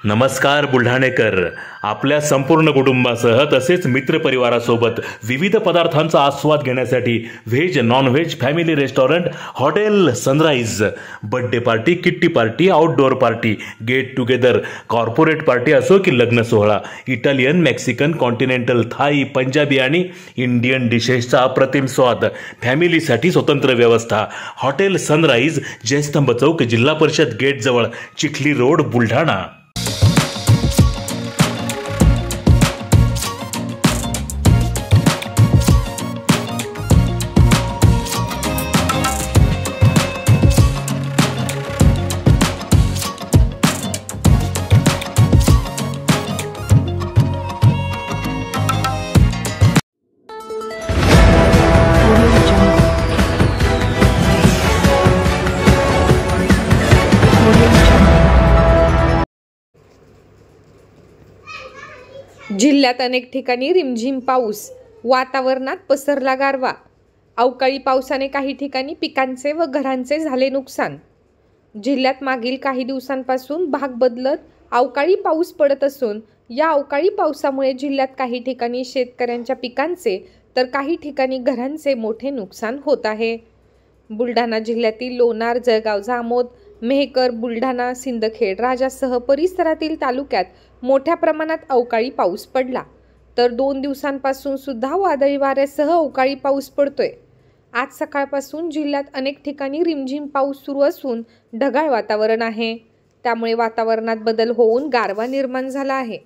नमस्कार बुलढाणेकर, आपल्या संपूर्ण कुटुंबासह तसेच मित्रपरिवारासोबत विविध पदार्थांचा आस्वाद घेण्यासाठी veg non veg family restaurant hotel sunrise birthday party, kitty party, outdoor party, get together, corporate party असो की लग्न सोहळा, Italian, Mexican, continental, Thai, Punjabi आणि इंडियन डिशेसचा अप्रतिम स्वाद, फॅमिलीसाठी स्वतंत्र व्यवस्था. हॉटेल सनराइज, जयस्तंभ चौक, जिल्हा परिषद गेट जवळ, चिखली रोड, बुलढाणा. जिल्ह्यात अनेक ठिकाणी रिमझिम पाऊस, वातावरणात पसरला गारवा. अवकाळी पावसाने काही ठिकाणी पिकांचे व घरांचे झाले नुकसान. जिल्ह्यात मागील काही दिवसांपासून भाग बदलत अवकाळी पाऊस पडत असून या अवकाळी पावसामुळे जिल्ह्यात काही ठिकाणी शेतकऱ्यांच्या पिकांचे तर काही ठिकाणी घरांचे मोठे नुकसान होत आहे. बुलढाणा जिल्ह्यातील लोणार, जळगाव, जामोद, मेहकर, बुलढाणा, सिंदखेड, राजासह परिसरातील तालुक्यात मोठ्या प्रमाणात अवकाळी पाऊस पडला, तर 2 दिवसांपासून सुद्धा वादळी वाऱ्यासह अवकाळी पाऊस पडतोय. आज सकाळपासून जिल्ह्यात अनेक ठिकाणी रिमझिम पाऊस सुरू असून ढगाळ वातावरण आहे. त्यामुळे वातावरणात बदल होऊन गारवा निर्माण झाला आहे.